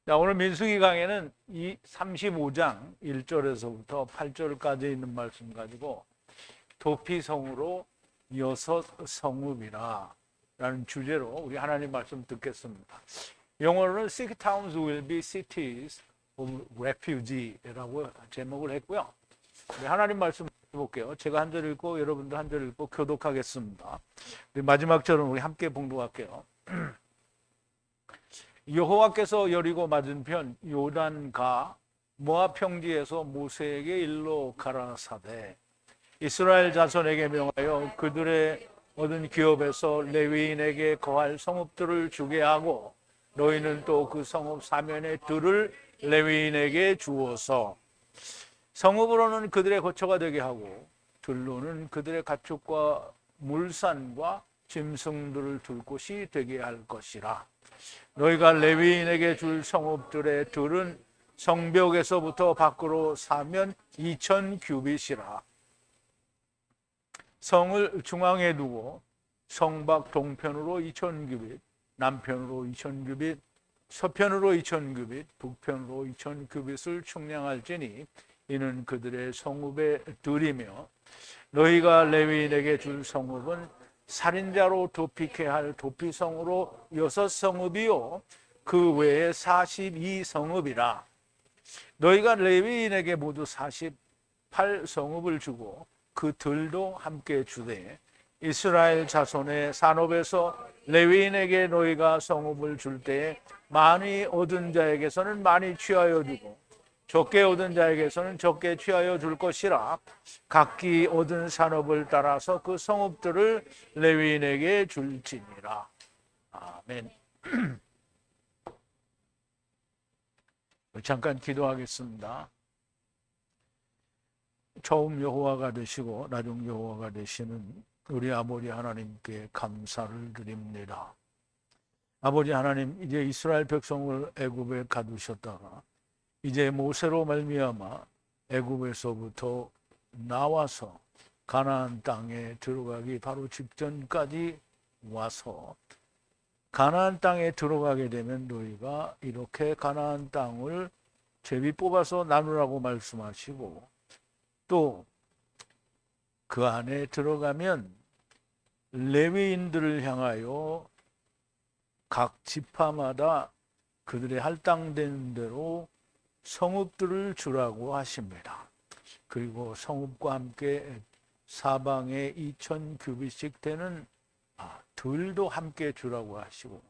자, 오늘 민수기 강해는 이 35장 1절에서부터 8절까지 있는 말씀 가지고 도피성으로 여섯 성읍이라 라는 주제로 우리 하나님 말씀 듣겠습니다. 영어로는 Six towns will be cities of refugee라고 제목을 했고요. 우리 하나님 말씀 볼게요. 제가 한 절 읽고 여러분도 한 절 읽고 교독하겠습니다. 우리 마지막 절은 우리 함께 봉독할게요. 여호와께서 여리고 맞은편 요단가 모압 평지에서 모세에게 일러 가라사대 이스라엘 자손에게 명하여 그들의 얻은 기업에서 레위인에게 거할 성읍들을 주게 하고 너희는 또 그 성읍 사면의 들을 레위인에게 주어서 성읍으로는 그들의 거처가 되게 하고 들로는 그들의 가축과 물산과 짐승들을 둘 곳이 되게 할 것이라. 너희가 레위인에게 줄 성읍들의 들은 성벽에서부터 밖으로 사면 2000 규빗이라. 성을 중앙에 두고 성밖 동편으로 2000 규빗, 남편으로 2000 규빗, 서편으로 2000 규빗, 북편으로 2000 규빗을 측량할지니 이는 그들의 성읍의 들이며 너희가 레위인에게 줄 성읍은 살인자로 도피케 할 도피성으로 6성읍이요 그 외에 42성읍이라. 너희가 레위인에게 모두 48성읍을 주고 그 들도 함께 주되 이스라엘 자손의 산업에서 레위인에게 너희가 성읍을 줄 때에 많이 얻은 자에게서는 많이 취하여 주고 적게 얻은 자에게서는 적게 취하여 줄 것이라. 각기 얻은 산업을 따라서 그 성읍들을 레위인에게 줄지니라. 아멘. 잠깐 기도하겠습니다. 처음 여호와가 되시고 나중 여호와가 되시는 우리 아버지 하나님께 감사를 드립니다. 아버지 하나님, 이제 이스라엘 백성을 애굽에 가두셨다가 이제 모세로 말미암아 애굽에서부터 나와서 가나안 땅에 들어가기 바로 직전까지 와서 가나안 땅에 들어가게 되면 너희가 이렇게 가나안 땅을 제비 뽑아서 나누라고 말씀하시고 또 그 안에 들어가면 레위인들을 향하여 각 지파마다 그들의 할당된 대로 성읍들을 주라고 하십니다. 그리고 성읍과 함께 사방에 2000 규빗씩 되는 들도 함께 주라고 하시고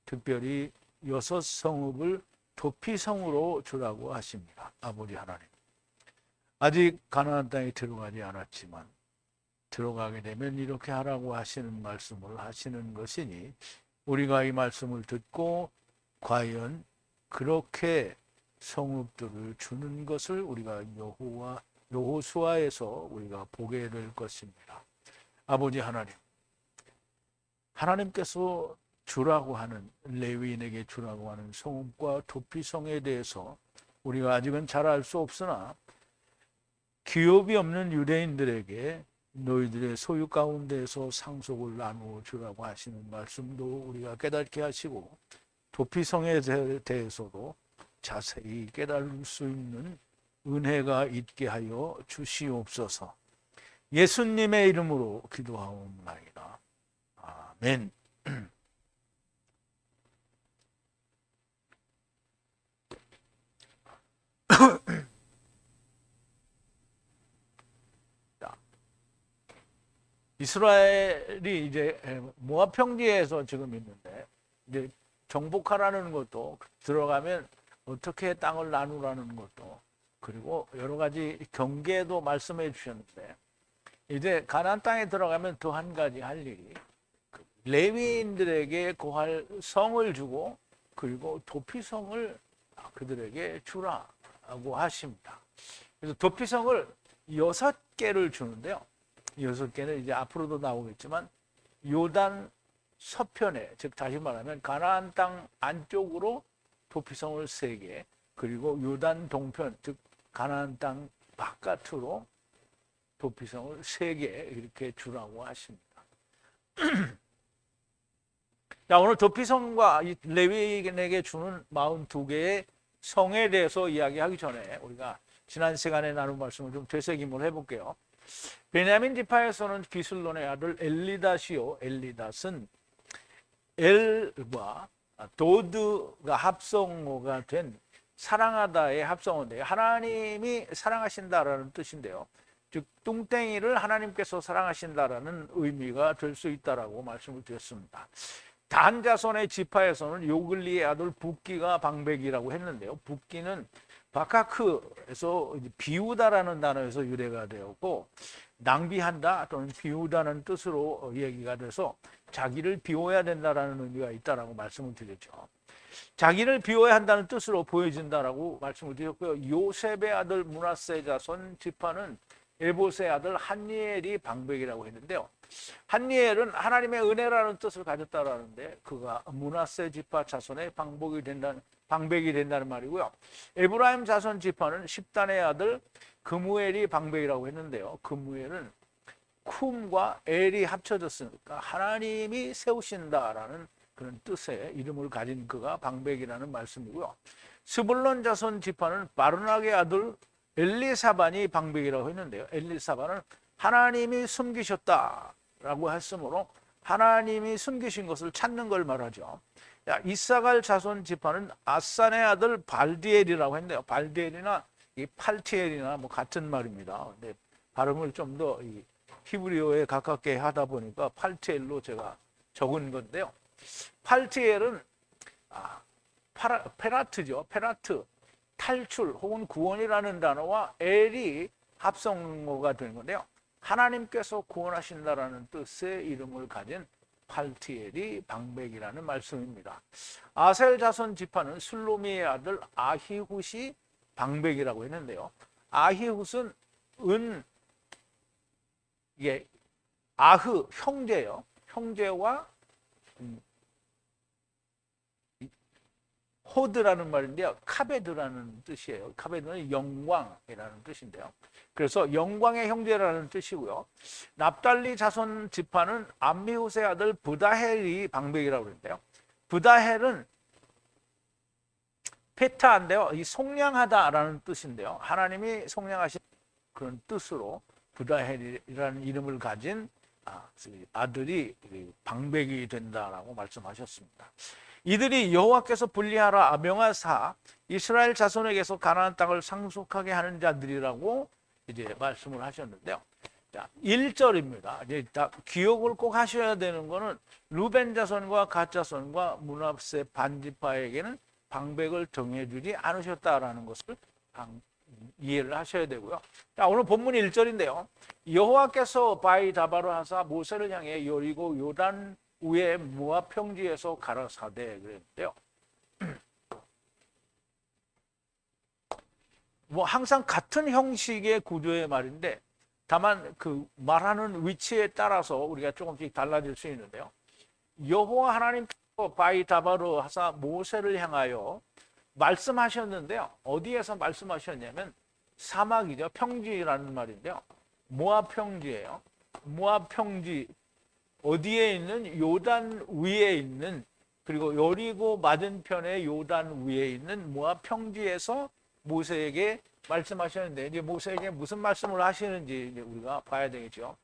특별히 6성읍을 도피성으로 주라고 하십니다. 아버지 하나님, 아직 가나안 땅에 들어가지 않았지만 들어가게 되면 이렇게 하라고 하시는 말씀을 하시는 것이니 우리가 이 말씀을 듣고 과연 그렇게 성읍들을 주는 것을 우리가 여호수아에서 우리가 보게 될 것입니다. 아버지 하나님, 하나님께서 주라고 하는 레위인에게 주라고 하는 성읍과 도피성에 대해서 우리가 아직은 잘 알 수 없으나 기업이 없는 유대인들에게 너희들의 소유 가운데에서 상속을 나누어 주라고 하시는 말씀도 우리가 깨닫게 하시고 도피성에 대해서도 자세히 깨달을 수 있는 은혜가 있게 하여 주시옵소서. 예수님의 이름으로 기도하옵나이다. 아멘. 이스라엘이 이제 모압 평지에서 지금 있는데 이제 정복하라는 것도 들어가면 어떻게 땅을 나누라는 것도 그리고 여러 가지 경계도 말씀해 주셨는데 이제 가나안 땅에 들어가면 또 한 가지 할 일이 레위인들에게 거할 성을 주고 그리고 도피성을 그들에게 주라고 하십니다. 그래서 도피성을 6개를 주는데요. 6개는 이제 앞으로도 나오겠지만 요단 서편에, 즉 다시 말하면 가나안 땅 안쪽으로 도피성을 3개, 그리고 요단 동편, 즉 가나안 땅 바깥으로 도피성을 3개 이렇게 주라고 하십니다. 자, 오늘 도피성과 레위인에게 주는 42개의 성에 대해서 이야기하기 전에 우리가 지난 시간에 나눈 말씀을 좀 되새김을 해볼게요. 베냐민 지파에서는 비슬론의 아들 엘리닷이요. 엘리닷은 엘과 도드가 합성어가 된 사랑하다의 합성어인데요. 하나님이 사랑하신다라는 뜻인데요. 즉 뚱땡이를 하나님께서 사랑하신다라는 의미가 될 수 있다라고 말씀을 드렸습니다. 단 자손의 지파에서는 요글리의 아들 붓기가 방백이라고 했는데요. 붓기는 바카크에서 비우다라는 단어에서 유래가 되었고 낭비한다 또는 비우다는 뜻으로 얘기가 돼서 자기를 비워야 된다라는 의미가 있다라고 말씀을 드렸죠. 자기를 비워야 한다는 뜻으로 보여진다라고 말씀을 드렸고요. 요셉의 아들 므낫세 자손 지파는 에봇의 아들 한니엘이 방백이라고 했는데요. 한니엘은 하나님의 은혜라는 뜻을 가졌다라는데 그가 므낫세 지파 자손의 방백이 된다는 말이고요. 에브라임 자손 지파는 10단의 아들 그무엘이 방백이라고 했는데요. 그무엘은 쿰과 엘이 합쳐졌으니까 하나님이 세우신다라는 그런 뜻의 이름을 가진 그가 방백이라는 말씀이고요. 스불론 자손 지파는 바르낙의 아들 엘리사반이 방백이라고 했는데요. 엘리사반은 하나님이 숨기셨다라고 했으므로 하나님이 숨기신 것을 찾는 걸 말하죠. 이사갈 자손 지파는 아산의 아들 발디엘이라고 했는데요. 발디엘이나 이 팔티엘이나 뭐 같은 말입니다. 근데 발음을 좀 더 히브리어에 가깝게 하다 보니까 팔티엘로 제가 적은 건데요. 팔티엘은 페라트죠. 페라트, 탈출 혹은 구원이라는 단어와 엘이 합성어가 되는 건데요. 하나님께서 구원하신다라는 뜻의 이름을 가진 팔티엘이 방백이라는 말씀입니다. 아셀 자손 지파는 슬로미의 아들 아히훗이 방백이라고 했는데요. 아히훗은 이게 아흐 형제요. 형제와 호드라는 말인데요. 카베드라는 뜻이에요. 카베드는 영광이라는 뜻인데요. 그래서 영광의 형제라는 뜻이고요. 납달리 자손 지파는 암미훗의 아들 브다헬이 방백이라고 그러는데요. 브다헬은 페타인데요. 이 속량하다라는 뜻인데요. 하나님이 속량하신 그런 뜻으로 브다헬이라는 이름을 가진 아들이 방백이 된다라고 말씀하셨습니다. 이들이 여호와께서 분리하라 명하사 이스라엘 자손에게서 가나안 땅을 상속하게 하는 자들이라고 이제 말씀을 하셨는데요. 자, 1절입니다. 이제 기억을 꼭 하셔야 되는 거는 루벤 자손과 갓 자손과 므낫세 반지파에게는 방백을 정해주지 않으셨다라는 것을 이해를 하셔야 되고요. 자, 오늘 본문 1절인데요. 여호와께서 바이 다바로 하사 모세를 향해 여리고 요단 위에 모압 평지에서 가라사대 그랬는데요. 뭐 항상 같은 형식의 구조의 말인데 다만 그 말하는 위치에 따라서 우리가 조금씩 달라질 수 있는데요. 여호와 하나님께서 바이 다바로 하사 모세를 향하여 말씀하셨는데요. 어디에서 말씀하셨냐면 사막이죠. 평지라는 말인데요. 모압 평지예요. 모압 평지 어디에 있는 요단 위에 있는 그리고 여리고 맞은편의 요단 위에 있는 모압 평지에서 모세에게 말씀하셨는데 이제 모세에게 무슨 말씀을 하시는지 이제 우리가 봐야 되겠죠.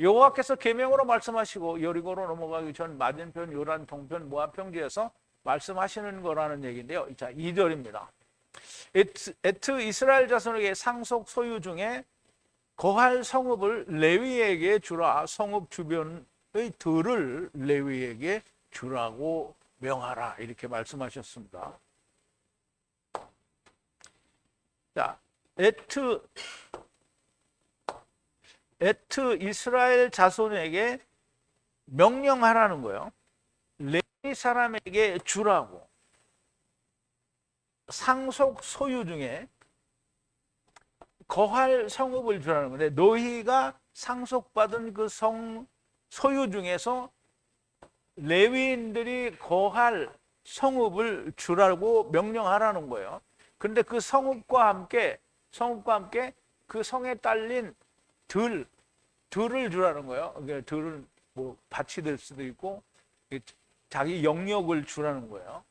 여호와께서 계명으로 말씀하시고 여리고로 넘어가기 전 맞은편 요단 동편 모압 평지에서 말씀하시는 거라는 얘기인데요. 자, 2절입니다. 에트 이스라엘 자손에게 상속 소유 중에 거할 성읍을 레위에게 주라. 성읍 주변의 들을 레위에게 주라고 명하라. 이렇게 말씀하셨습니다. 자, 에트 이스라엘 자손에게 명령하라는 거예요. 레위 사람에게 주라고. 상속 소유 중에 거할 성읍을 주라는 건데 너희가 상속받은 그 소유 중에서 레위인들이 거할 성읍을 주라고 명령하라는 거예요. 그런데 그 성읍과 함께 그 성에 딸린 들을 주라는 거예요. 들은 뭐 밭이 될 수도 있고 자기 영역을 주라는 거예요.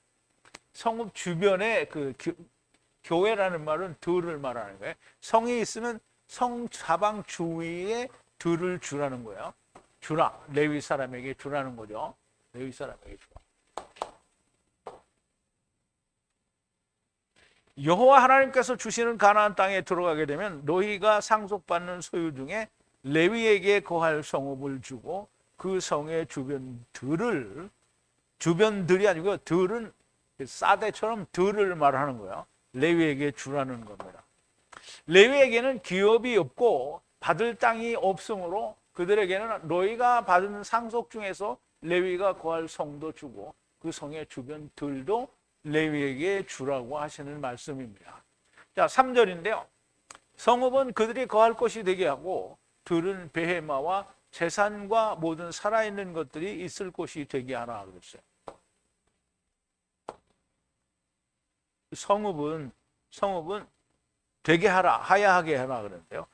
성읍 주변에 교회라는 말은 들을 말하는 거예요. 성이 있으면 성 사방 주위에 들을 주라는 거예요. 주라. 레위 사람에게 주라는 거죠. 레위 사람에게 주라. 여호와 하나님께서 주시는 가나안 땅에 들어가게 되면 너희가 상속받는 소유 중에 레위에게 거할 성읍을 주고 그 성의 주변들이 아니고 들은 사대처럼 들을 말하는 거예요. 레위에게 주라는 겁니다. 레위에게는 기업이 없고 받을 땅이 없으므로 그들에게는 너희가 받은 상속 중에서 레위가 거할 성도 주고 그 성의 주변 들도 레위에게 주라고 하시는 말씀입니다. 자, 3절인데요. 성읍은 그들이 거할 곳이 되게 하고 들은 베헤마와 재산과 모든 살아있는 것들이 있을 곳이 되게 하라 그랬어요. 성읍은 되게 하라, 하야하게 하라 그랬는데요.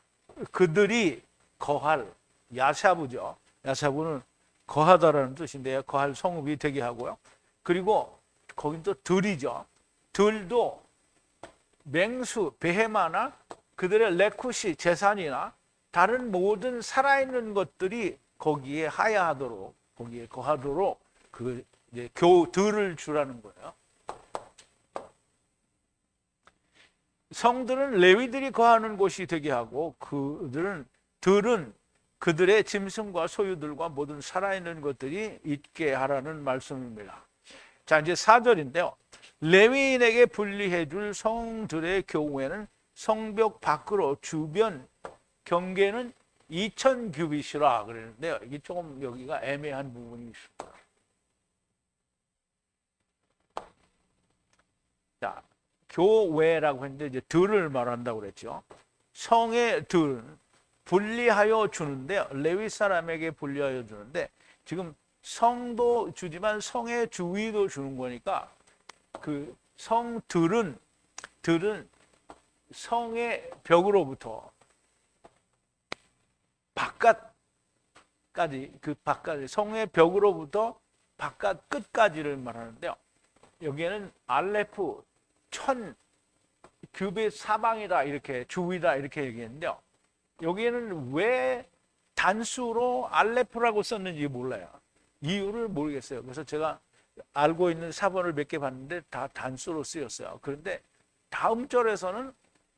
그들이 거할, 야샤부죠. 야샤부는 거하다라는 뜻인데요. 거할 성읍이 되게 하고요. 그리고 거긴 또 들이죠. 들도 맹수, 베헤마나 그들의 레쿠시, 재산이나 다른 모든 살아있는 것들이 거기에 하야하도록, 거기에 거하도록 들을 주라는 거예요. 성들은 레위들이 거하는 곳이 되게 하고 들은 그들의 짐승과 소유들과 모든 살아있는 것들이 있게 하라는 말씀입니다. 자, 이제 4절인데요. 레위인에게 분리해 줄 성들의 경우에는 성벽 밖으로 주변 경계는 2000규빗이라 그랬는데요. 이게 조금 여기가 애매한 부분이 있습니다. 자, 교외라고 했는데 이제 들을 말한다고 그랬죠. 성의 들은 분리하여 주는데요. 레위 사람에게 분리하여 주는데 지금 성도 주지만 성의 주위도 주는 거니까 그 성들은 성의 벽으로부터 바깥까지 성의 벽으로부터 바깥 끝까지를 말하는데요. 여기에는 알레프 1000규빗 사방이다 이렇게 주위다 이렇게 얘기했는데요. 여기에는 왜 단수로 알레프라고 썼는지 몰라요. 이유를 모르겠어요. 그래서 제가 알고 있는 사본을 몇 개 봤는데 다 단수로 쓰였어요. 그런데 다음 절에서는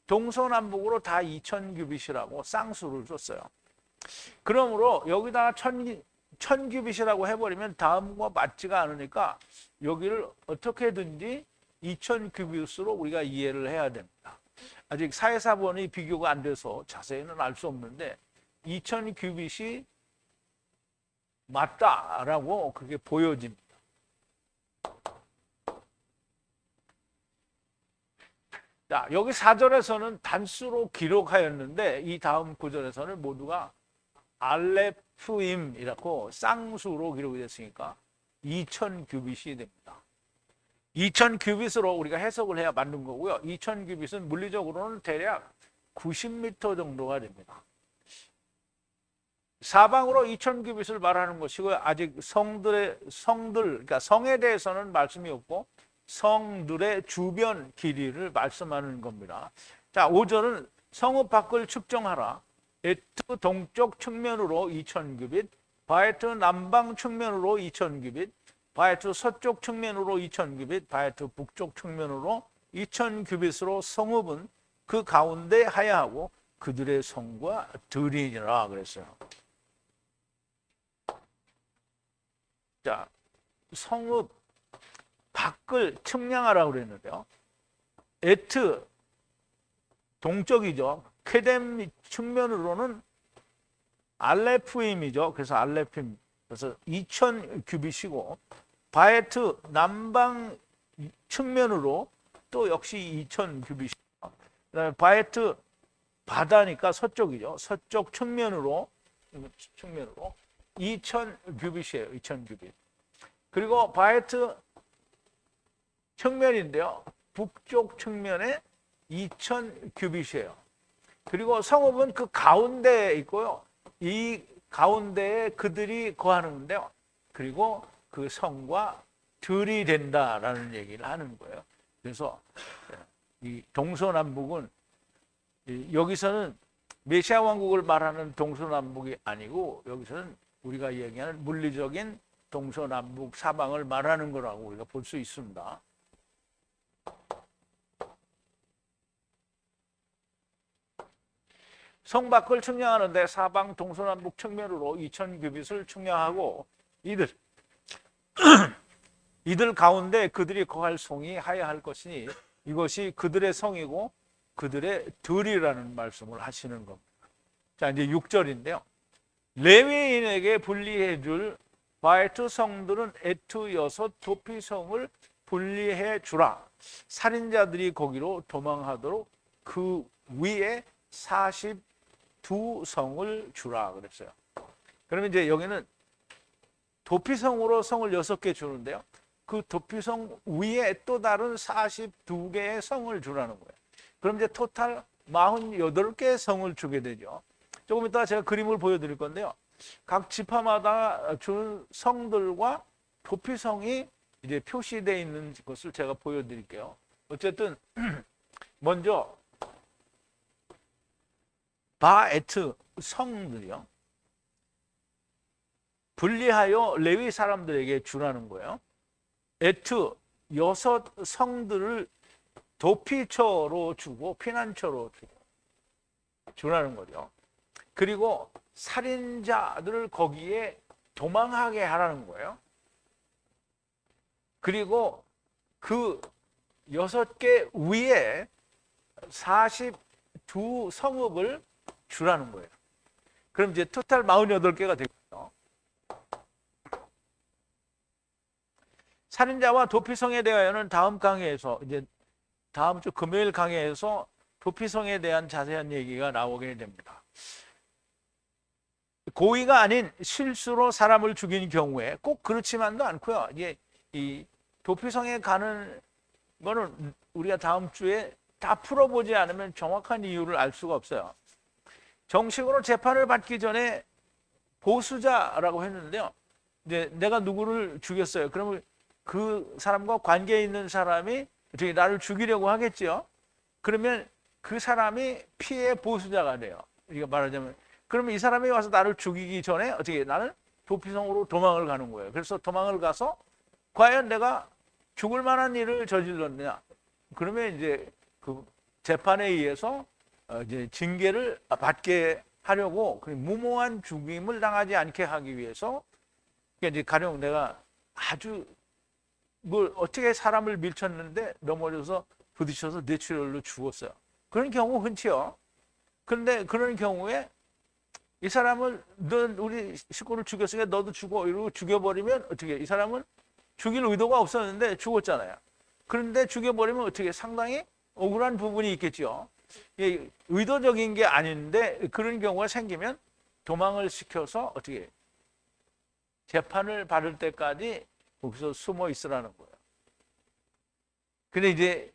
동서남북으로 다 2000규빗이라고 쌍수를 썼어요. 그러므로 여기다가 1000규빗이라고 해버리면 다음과 맞지가 않으니까 여기를 어떻게든지 2000규빗으로 우리가 이해를 해야 됩니다. 아직 사회사본이 비교가 안 돼서 자세히는 알 수 없는데 2000규빗이 맞다라고 그게 보여집니다. 자, 여기 4절에서는 단수로 기록하였는데 이 다음 9절에서는 모두가 알레프임이라고 쌍수로 기록이 됐으니까 2000규빗이 됩니다. 2000규빗으로 우리가 해석을 해야 맞는 거고요. 2000규빗은 물리적으로는 대략 90m 정도가 됩니다. 사방으로 2000규빗을 말하는 것이고요. 아직 그러니까 성에 대해서는 말씀이 없고 성들의 주변 길이를 말씀하는 겁니다. 자, 5절은 성읍 밖을 측정하라. 에트 동쪽 측면으로 2000규빗, 바에트 남방 측면으로 2000규빗, 바에트 서쪽 측면으로 2000규빗, 바에트 북쪽 측면으로 2000규빗으로 성읍은 그 가운데 하야하고 그들의 성과 들이니라 그랬어요. 자, 성읍 밖을 측량하라고 그랬는데요. 에트 동쪽이죠. 쾌뎀 측면으로는 알레프임이죠. 그래서 알레프임. 그래서 2000규빗이고 바에트 남방 측면으로 또 역시 2000규빗이고 그다음에 바에트 바다니까 서쪽이죠. 서쪽 측면으로 2000규빗이에요. 2000규빗. 그리고 바에트 측면인데요. 북쪽 측면에 2000규빗이에요. 그리고 성읍은 그 가운데에 있고요. 이 가운데에 그들이 거하는데요. 그리고 그 성과 들이 된다라는 얘기를 하는 거예요. 그래서 이 동서남북은 여기서는 메시아 왕국을 말하는 동서남북이 아니고 여기서는 우리가 얘기하는 물리적인 동서남북 사방을 말하는 거라고 우리가 볼 수 있습니다. 성 밖을 측량하는데 사방 동서남북 측면으로 2000규빗을 측량하고 이들 가운데 그들이 거할 성이 하여야 할 것이니 이것이 그들의 성이고 그들의 들이라는 말씀을 하시는 겁니다. 자, 이제 6절인데요. 레위인에게 분리해 줄 바에트 성들은 에트 여섯 도피성을 분리해 주라. 살인자들이 거기로 도망하도록 그 위에 42성을 주라 그랬어요. 그러면 이제 여기는 도피성으로 성을 6개 주는데요. 그 도피성 위에 또 다른 42개의 성을 주라는 거예요. 그럼 이제 토탈 48개의 성을 주게 되죠. 조금 이따가 제가 그림을 보여드릴 건데요. 각 지파마다 준 성들과 도피성이 이제 표시되어 있는 것을 제가 보여드릴게요. 어쨌든 먼저 바에트 성들이요. 분리하여 레위 사람들에게 주라는 거예요. 에트 6 성들을 도피처로 주고 피난처로 주라는 거죠. 그리고 살인자들을 거기에 도망하게 하라는 거예요. 그리고 그 6개 위에 42성읍을 주라는 거예요. 그럼 이제 토탈 48개가 되겠죠. 살인자와 도피성에 대하여는 다음 강의에서 이제 다음 주 금요일 강의에서 도피성에 대한 자세한 얘기가 나오게 됩니다. 고의가 아닌 실수로 사람을 죽인 경우에 꼭 그렇지만도 않고요. 이제 이 도피성에 가는 거는 우리가 다음 주에 다 풀어보지 않으면 정확한 이유를 알 수가 없어요. 정식으로 재판을 받기 전에 보수자라고 했는데요. 이제 내가 누구를 죽였어요. 그러면 그 사람과 관계 있는 사람이 어떻게 나를 죽이려고 하겠죠. 그러면 그 사람이 피해 보수자가 돼요. 이거 말하자면 그러면 이 사람이 와서 나를 죽이기 전에 어떻게 나는 도피성으로 도망을 가는 거예요. 그래서 도망을 가서 과연 내가 죽을 만한 일을 저질렀느냐? 그러면 이제 그 재판에 의해서 이제 징계를 받게 하려고 무모한 죽임을 당하지 않게 하기 위해서 이제 가령 내가 아주 뭘 어떻게 사람을 밀쳤는데 넘어져서 부딪혀서 뇌출혈로 죽었어요. 그런 경우 흔치요. 그런데 그런 경우에 이 사람을 넌 우리 식구를 죽였으니까 너도 죽어 이러고 죽여버리면 어떻게 이 사람은 죽일 의도가 없었는데 죽었잖아요. 그런데 죽여버리면 어떻게 상당히 억울한 부분이 있겠죠. 의도적인 게 아닌데 그런 경우가 생기면 도망을 시켜서 어떻게 재판을 받을 때까지 거기서 숨어 있으라는 거예요. 근데 이제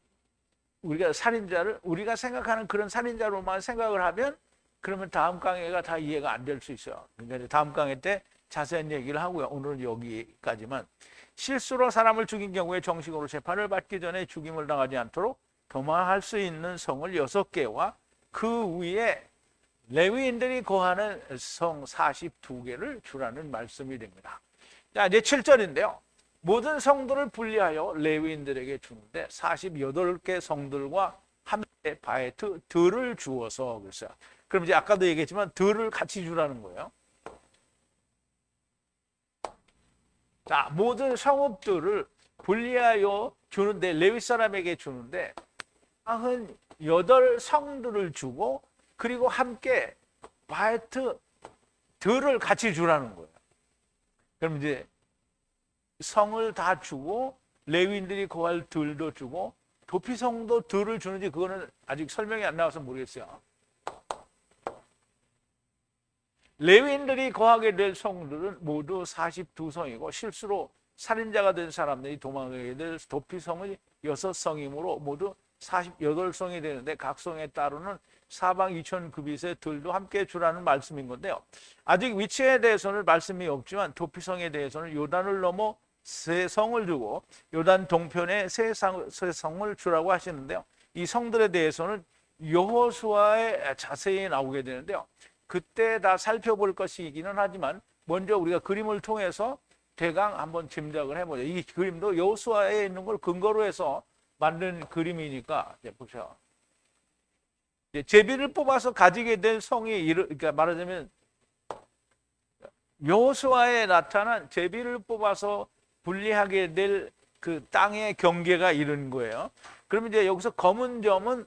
우리가 살인자를 우리가 생각하는 그런 살인자로만 생각을 하면 그러면 다음 강의가 다 이해가 안 될 수 있어요. 그러니까 다음 강의 때 자세한 얘기를 하고요. 오늘은 여기까지만. 실수로 사람을 죽인 경우에 정식으로 재판을 받기 전에 죽임을 당하지 않도록 도망할 수 있는 성을 6개와 그 위에 레위인들이 거하는 성 42개를 주라는 말씀이 됩니다. 자, 이제 7절인데요. 모든 성들을 분리하여 레위인들에게 주는데 48개 성들과 함께 바에트 들을 주어서 그랬어요. 그럼 이제 아까도 얘기했지만 들을 같이 주라는 거예요. 자, 모든 성읍들을 분리하여 주는데 레위 사람에게 주는데 48성들을 주고 그리고 함께 바에트 들을 같이 주라는 거예요. 그럼 이제 성을 다 주고 레위인들이 거할 들도 주고 도피성도 들을 주는지 그거는 아직 설명이 안 나와서 모르겠어요. 레위인들이 거하게 될 성들은 모두 42성이고 실수로 살인자가 된 사람들이 도망가게 될 도피성은 6성이므로 모두 48성이 되는데 각 성에 따르는 사방 2000규빗의 들도 함께 주라는 말씀인 건데요. 아직 위치에 대해서는 말씀이 없지만 도피성에 대해서는 요단을 넘어 세 성을 주고 요단 동편에 세 성을 주라고 하시는데요. 이 성들에 대해서는 여호수아에 자세히 나오게 되는데요. 그때 다 살펴볼 것이기는 하지만 먼저 우리가 그림을 통해서 대강 한번 짐작을 해보죠. 이 그림도 여호수아에 있는 걸 근거로 해서 만든 그림이니까 이제 보세요. 제비를 뽑아서 가지게 될 성이 그러니까 말하자면 여호수아에 나타난 제비를 뽑아서 분리하게 될 그 땅의 경계가 이런 거예요. 그러면 이제 여기서 검은 점은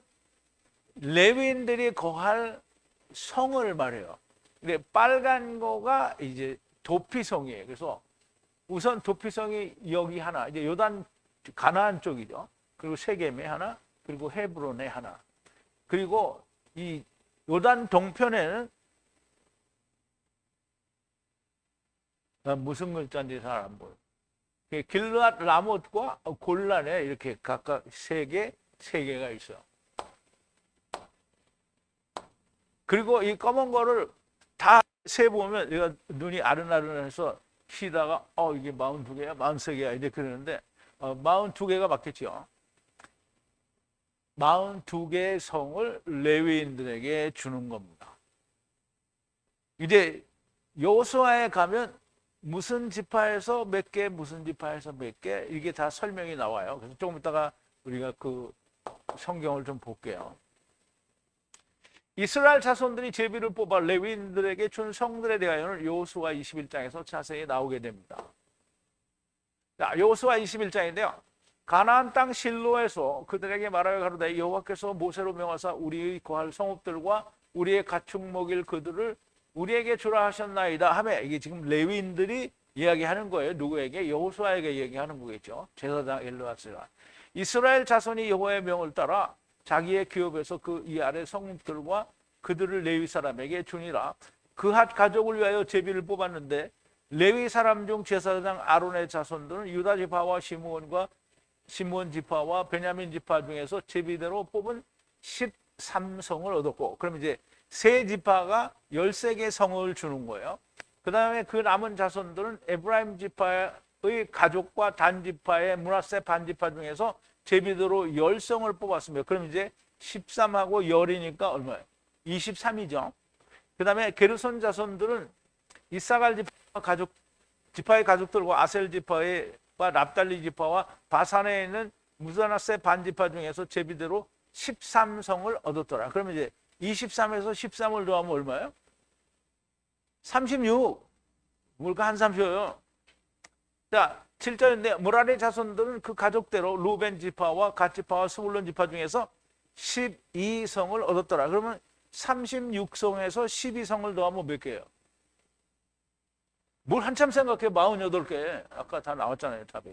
레위인들이 거할 성을 말해요. 근데 빨간 거가 이제 도피성이에요. 그래서 우선 도피성이 여기 하나, 이제 요단 가나안 쪽이죠. 그리고 세겜에 하나, 그리고 헤브론에 하나. 그리고 이 요단 동편에는 무슨 글자인지 잘 안 보여. 길르앗 라못과 골란에 이렇게 각각 세 개가 있어요. 그리고 이 검은 거를 다 세보면 내가 눈이 아른아른해서 쉬다가 이게 42개야, 43개야 이제 그러는데 42개가 맞겠죠. 42개의 성을 레위인들에게 주는 겁니다. 이제 여호수아에 가면 무슨 지파에서 몇 개, 무슨 지파에서 몇 개, 이게 다 설명이 나와요. 그래서 조금 이따가 우리가 그 성경을 좀 볼게요. 이스라엘 자손들이 제비를 뽑아 레위인들에게 준 성들에 대하여는 여호수아 21장에서 자세히 나오게 됩니다. 자, 여호수아 21장인데요. 가나안 땅 실로에서 그들에게 말하여 가로되 여호와께서 모세로 명하사 우리의 거할 성읍들과 우리의 가축 먹일 그들을 우리에게 주라 하셨나이다 하며 이게 지금 레위인들이 이야기하는 거예요. 누구에게? 여호수아에게 얘기하는 거겠죠. 제사장 엘르아스가 이스라엘 자손이 여호와의 명을 따라 자기의 기업에서 그 이 아래 성읍들과 그들을 레위 사람에게 주니라. 그핫 가족을 위하여 제비를 뽑았는데 레위 사람 중 제사장 아론의 자손들은 유다 지파와 시므온 지파와 베냐민 지파 중에서 제비대로 뽑은 13성을 얻었고, 그럼 이제 세 지파가 13개 성을 주는 거예요. 그 다음에 그 남은 자손들은 에브라임 지파의 가족과 단 지파의 므낫세 반 지파 중에서 제비대로 10성을 뽑았습니다. 그럼 이제 13하고 10이니까 얼마예요? 23이죠. 그 다음에 게르손 자손들은 이사갈 지파의 가족들과 아셀 지파와 납달리 지파와 바산에 있는 무사나세 반 지파 중에서 제비대로 13성을 얻었더라. 그러면 이제 23에서 13을 더하면 얼마예요? 36. 뭘까 한삼 쉬어요. 자, 7절인데 무라리 자손들은 그 가족대로 루벤 지파와 갓 지파와 스불론 지파 중에서 12성을 얻었더라. 그러면 36성에서 12성을 더하면 몇 개예요? 뭘 한참 생각해. 48개. 아까 다 나왔잖아요, 답이.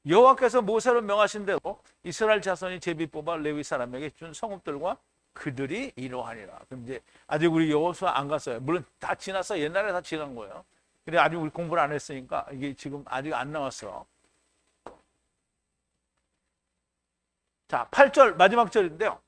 여호와께서 모세로 명하신 대로 이스라엘 자손이 제비 뽑아 레위 사람에게 준 성읍들과 그들이 이러하니라. 그럼 이제 아직 우리 여호수아 안 갔어요. 물론 다 지났어. 옛날에 다 지난 거예요. 근데 아직 우리 공부를 안 했으니까 이게 지금 아직 안 나왔어. 자, 8절 마지막 절인데요.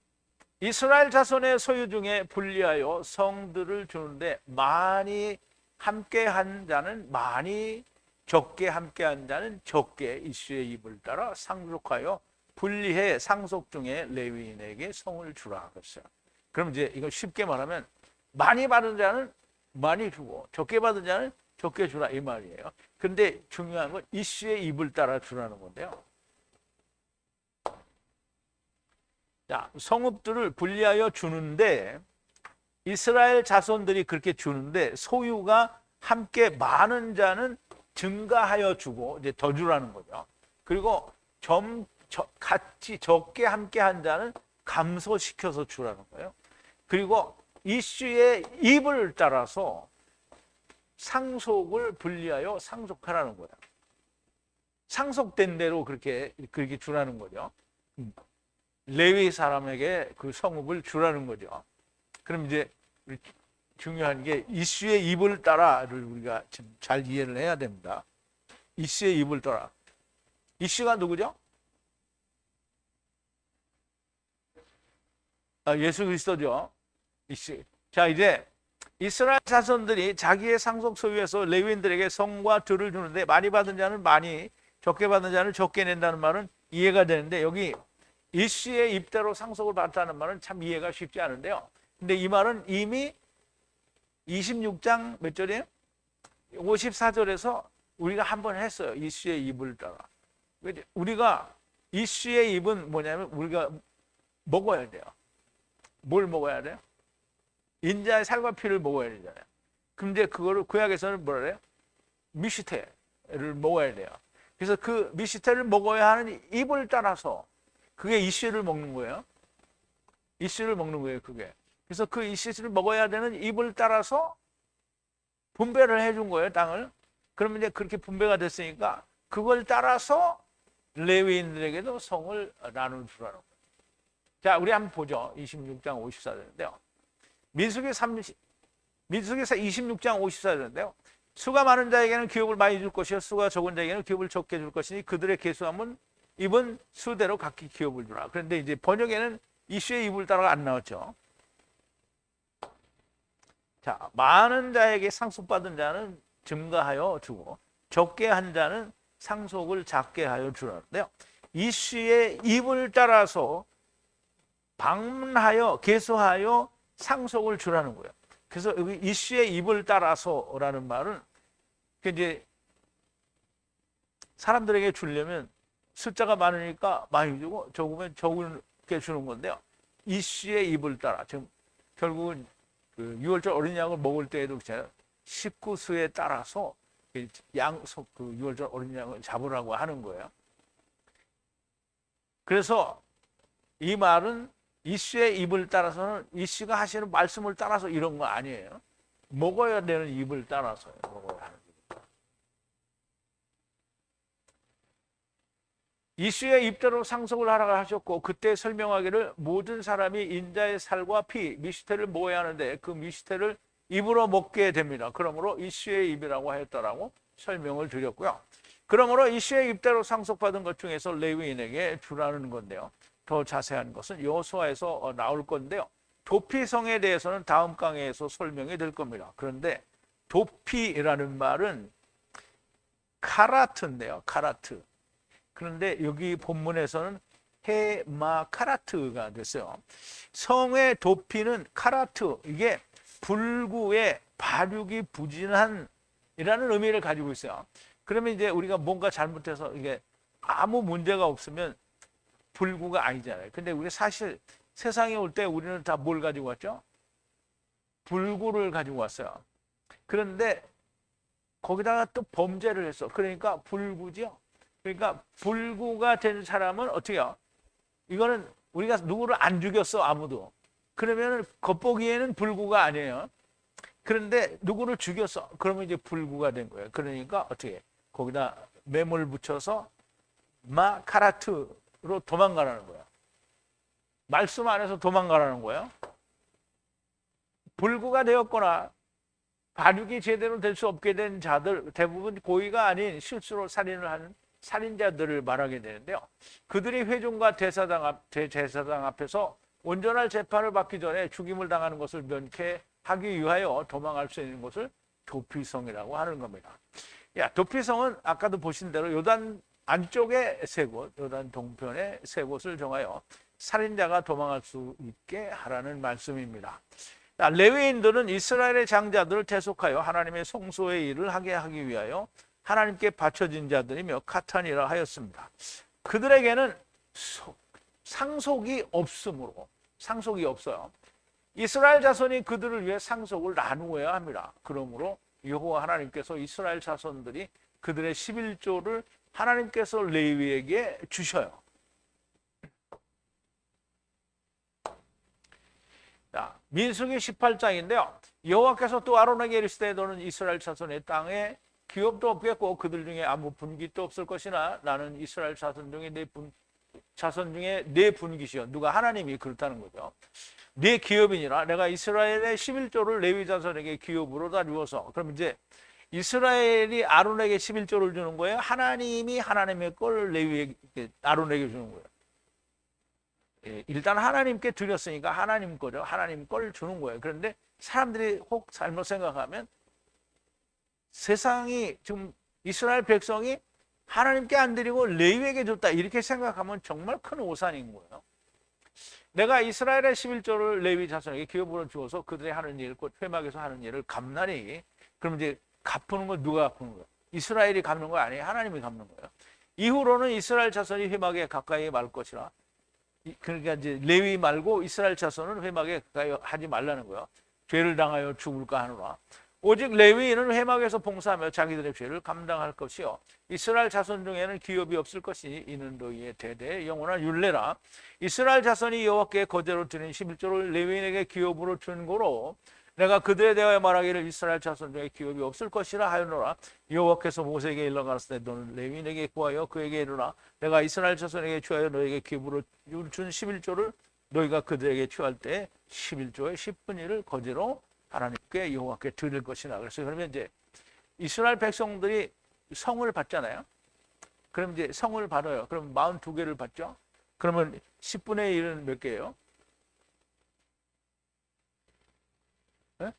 이스라엘 자손의 소유 중에 분리하여 성들을 주는데 많이 함께한 자는 많이, 적게 함께한 자는 적게 이수의 입을 따라 상속하여 분리해 상속 중에 레위인에게 성을 주라 그랬어요. 그럼 이제 이거 쉽게 말하면 많이 받은 자는 많이 주고 적게 받은 자는 적게 주라 이 말이에요. 근데 중요한 건 이수의 입을 따라 주라는 건데요. 자, 성읍들을 분리하여 주는데 이스라엘 자손들이 그렇게 주는데 소유가 함께 많은 자는 증가하여 주고 이제 더 주라는 거죠. 그리고 같이 적게 함께 한 자는 감소시켜서 주라는 거예요. 그리고 이슈의 입을 따라서 상속을 분리하여 상속하라는 거예요. 상속된 대로 그렇게 주라는 거죠. 레위 사람에게 그 성읍을 주라는 거죠. 그럼 이제 중요한 게 이슈의 입을 따라를 우리가 지금 잘 이해를 해야 됩니다. 이슈의 입을 따라. 이슈가 누구죠? 예수 그리스도죠. 이슈. 자, 이제 이스라엘 자손들이 자기의 상속 소유에서 레위인들에게 성과 들을 주는데 많이 받은 자는 많이, 적게 받은 자는 적게 낸다는 말은 이해가 되는데, 여기 일시의 입대로 상속을 받았다는 말은 참 이해가 쉽지 않은데요. 근데 이 말은 이미 26장 몇 절이에요? 54절에서 우리가 한번 했어요. 일시의 입을 따라. 우리가 일시의 입은 뭐냐면 우리가 먹어야 돼요. 뭘 먹어야 돼요? 인자의 살과 피를 먹어야 되잖아요. 근데 그거를 구약에서는 뭐라 그래요? 미시테를 먹어야 돼요. 그래서 그 미시테를 먹어야 하는 입을 따라서 그게 이씨를 먹는 거예요. 이씨를 먹는 거예요, 그게. 그래서 그 이씨를 먹어야 되는 입을 따라서 분배를 해준 거예요, 땅을. 그러면 이제 그렇게 분배가 됐으니까 그걸 따라서 레위인들에게도 성을 나눌 줄 알아요. 자, 우리 한번 보죠. 26장 54절인데요. 민수기서 26장 54절인데요. 수가 많은 자에게는 기업을 많이 줄 것이요 수가 적은 자에게는 기업을 적게 줄 것이니 그들의 계수함은 입은 수대로 각기 기업을 주라. 그런데 이제 번역에는 이수의 입을 따라 안 나왔죠. 자, 많은 자에게 상속받은 자는 증가하여 주고 적게 한 자는 상속을 작게 하여 주라는데요. 이수의 입을 따라서 방문하여 계수하여 상속을 주라는 거예요. 그래서 여기 이수의 입을 따라서라는 말은 이제 사람들에게 주려면 숫자가 많으니까 많이 주고 적으면 적게 주는 건데요. 이수의 입을 따라 지금 결국은 그 6월절 어린 양을 먹을 때에도 그렇잖아요. 식구수에 따라서 그 6월절 어린 양을 잡으라고 하는 거예요. 그래서 이 말은 이씨의 입을 따라서는 이씨가 하시는 말씀을 따라서 이런 거 아니에요. 먹어야 되는 입을 따라서요. 먹어야 하는 입을. 이씨의 입대로 상속을 하라고 하셨고 그때 설명하기를 모든 사람이 인자의 살과 피, 미시테를 먹어야 하는데 그 미시테를 입으로 먹게 됩니다. 그러므로 이씨의 입이라고 하였다라고 설명을 드렸고요. 그러므로 이씨의 입대로 상속받은 것 중에서 레위인에게 주라는 건데요. 더 자세한 것은 여호수아에서 나올 건데요. 도피성에 대해서는 다음 강의에서 설명이 될 겁니다. 그런데 도피라는 말은 카라트인데요. 카라트. 그런데 여기 본문에서는 헤마카라트가 됐어요. 성의 도피는 카라트, 이게 불구에 발육이 부진한 이라는 의미를 가지고 있어요. 그러면 이제 우리가 뭔가 잘못해서 이게 아무 문제가 없으면 불구가 아니잖아요. 근데 우리 사실 세상에 올 때 우리는 다 뭘 가지고 왔죠? 불구를 가지고 왔어요. 그런데 거기다가 또 범죄를 했어. 그러니까 불구죠. 그러니까 불구가 된 사람은 어떻게 해요? 이거는 우리가 누구를 안 죽였어, 아무도. 그러면 겉보기에는 불구가 아니에요. 그런데 누구를 죽였어. 그러면 이제 불구가 된 거예요. 그러니까 어떻게 해? 거기다 매물 붙여서 마카라트로 도망가라는 거예요. 말씀 안에서 도망가라는 거예요. 불구가 되었거나 발육이 제대로 될 수 없게 된 자들, 대부분 고의가 아닌 실수로 살인을 하는 살인자들을 말하게 되는데요. 그들이 회중과 대제사장 앞에서 온전한 재판을 받기 전에 죽임을 당하는 것을 면케하기 위하여 도망할 수 있는 것을 도피성이라고 하는 겁니다. 도피성은 아까도 보신 대로 요단 안쪽에 세 곳, 요단 동편에 세 곳을 정하여 살인자가 도망할 수 있게 하라는 말씀입니다. 레위인들은 이스라엘의 장자들을 대속하여 하나님의 성소의 일을 하게 하기 위하여 하나님께 바쳐진 자들이며 카탄이라 하였습니다. 그들에게는 상속이 없으므로 상속이 없어요. 이스라엘 자손이 그들을 위해 상속을 나누어야 합니다. 그러므로 여호와 하나님께서 이스라엘 자손들이 그들의 11조를 하나님께서 레위에게 주셔요. 자, 민수기 18장인데요. 여호와께서 또 아론에게 이르시되 너는 이스라엘 자손의 땅에 기업도 없겠고 그들 중에 아무 분깃도 없을 것이나 나는 이스라엘 자손 중에 네 분깃이요. 누가? 하나님이 그렇다는 거죠. 네 기업이니라 내가 이스라엘의 11조를 레위 자손에게 기업으로 다 주어서. 그럼 이제 이스라엘이 아론에게 11조를 주는 거예요? 하나님이 하나님의 걸 레위에게 아론에게 주는 거예요? 일단 하나님께 드렸으니까 하나님 거죠. 하나님 걸 주는 거예요. 그런데 사람들이 혹 잘못 생각하면 세상이 지금 이스라엘 백성이 하나님께 안 드리고 레위에게 줬다 이렇게 생각하면 정말 큰 오산인 거예요. 내가 이스라엘의 11조를 레위 자손에게 기업으로 주어서 그들이 하는 일, 곧 회막에서 하는 일을 감나니, 그럼 이제 갚는 건 누가 갚는 거예요? 이스라엘이 갚는 거 아니에요? 하나님이 갚는 거예요. 이후로는 이스라엘 자손이 회막에 가까이 말 것이라. 그러니까 이제 레위 말고 이스라엘 자손은 회막에 가까이 하지 말라는 거예요. 죄를 당하여 죽을까 하노라. 오직 레위인은 회막에서 봉사하며 자기들의 죄를 감당할 것이요 이스라엘 자손 중에는 기업이 없을 것이니 이는 너희의 대대의 영원한 율례라. 이스라엘 자손이 여호와께 거제로 드린 11조를 레위인에게 기업으로 준 거로 내가 그들에 대하여 말하기를 이스라엘 자손 중에 기업이 없을 것이라 하였노라. 여호와께서 모세에게 일러 가라사대 너는 레위인에게 구하여 그에게 이르라. 내가 이스라엘 자손에게 취하여 너에게 기업으로 준 11조를 너희가 그들에게 취할 때 11조의 10분의 1을 거제로 하나님께 여호와께 드릴 것이라. 그래서 그러면 이제 이스라엘 백성들이 성을 받잖아요. 그럼 이제 성을 받아요. 그럼 42개를 받죠. 그러면 10분의 1은 몇 개예요? 네?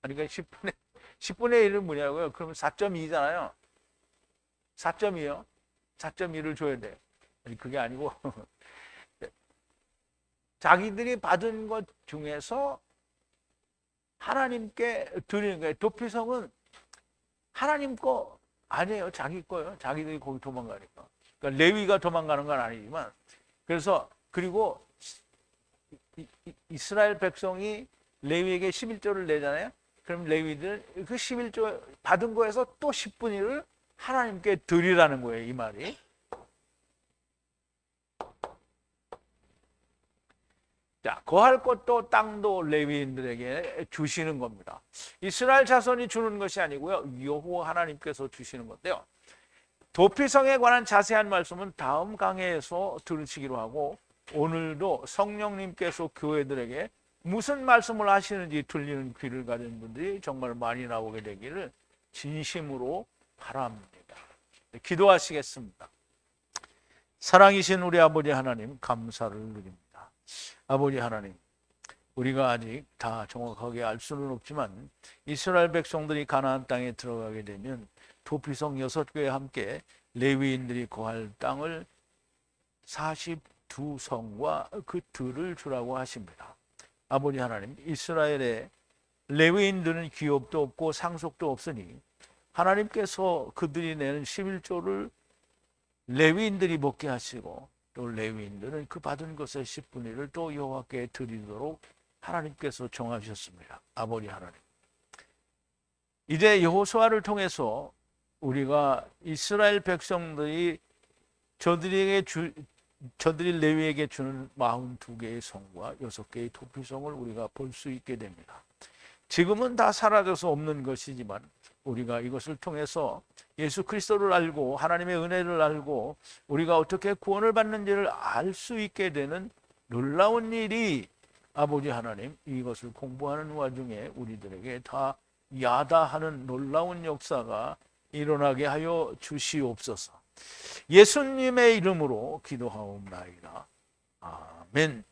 아니, 그러니까 10분의 1은 뭐냐고요? 그러면 4.2잖아요. 4.2요. 4.2를 줘야 돼요. 아니, 그게 아니고 자기들이 받은 것 중에서 하나님께 드리는 거예요. 도피성은 하나님 거 아니에요. 자기 거예요. 자기들이 거기 도망가니까. 그러니까 레위가 도망가는 건 아니지만, 그래서 그리고 이스라엘 백성이 레위에게 11조를 내잖아요. 그럼 레위들은 그 11조 받은 거에서 또 10분의 1을 하나님께 드리라는 거예요. 이 말이. 자, 거할 것도 땅도 레위인들에게 주시는 겁니다. 이스라엘 자손이 주는 것이 아니고요. 여호와 하나님께서 주시는 건데요. 도피성에 관한 자세한 말씀은 다음 강해에서 들으시기로 하고 오늘도 성령님께서 교회들에게 무슨 말씀을 하시는지 들리는 귀를 가진 분들이 정말 많이 나오게 되기를 진심으로 바랍니다. 기도하시겠습니다. 사랑이신 우리 아버지 하나님 감사를 드립니다. 아버지 하나님, 우리가 아직 다 정확하게 알 수는 없지만 이스라엘 백성들이 가나안 땅에 들어가게 되면 도피성 6개와 함께 레위인들이 거할 땅을 42성과 그 들을 주라고 하십니다. 아버지 하나님, 이스라엘의 레위인들은 기업도 없고 상속도 없으니 하나님께서 그들이 내는 11조를 레위인들이 먹게 하시고 또 레위인들은 그 받은 것의 10분의 1을 또 여호와께 드리도록 하나님께서 정하셨습니다. 아버지 하나님, 이제 여호수아를 통해서 우리가 이스라엘 백성들이 저들이 레위에게 주는 42개의 성과 6개의 도피성을 우리가 볼 수 있게 됩니다. 지금은 다 사라져서 없는 것이지만 우리가 이것을 통해서 예수 그리스도를 알고 하나님의 은혜를 알고 우리가 어떻게 구원을 받는지를 알 수 있게 되는 놀라운 일이 아버지 하나님, 이것을 공부하는 와중에 우리들에게 다 야다하는 놀라운 역사가 일어나게 하여 주시옵소서. 예수님의 이름으로 기도하옵나이다. 아멘.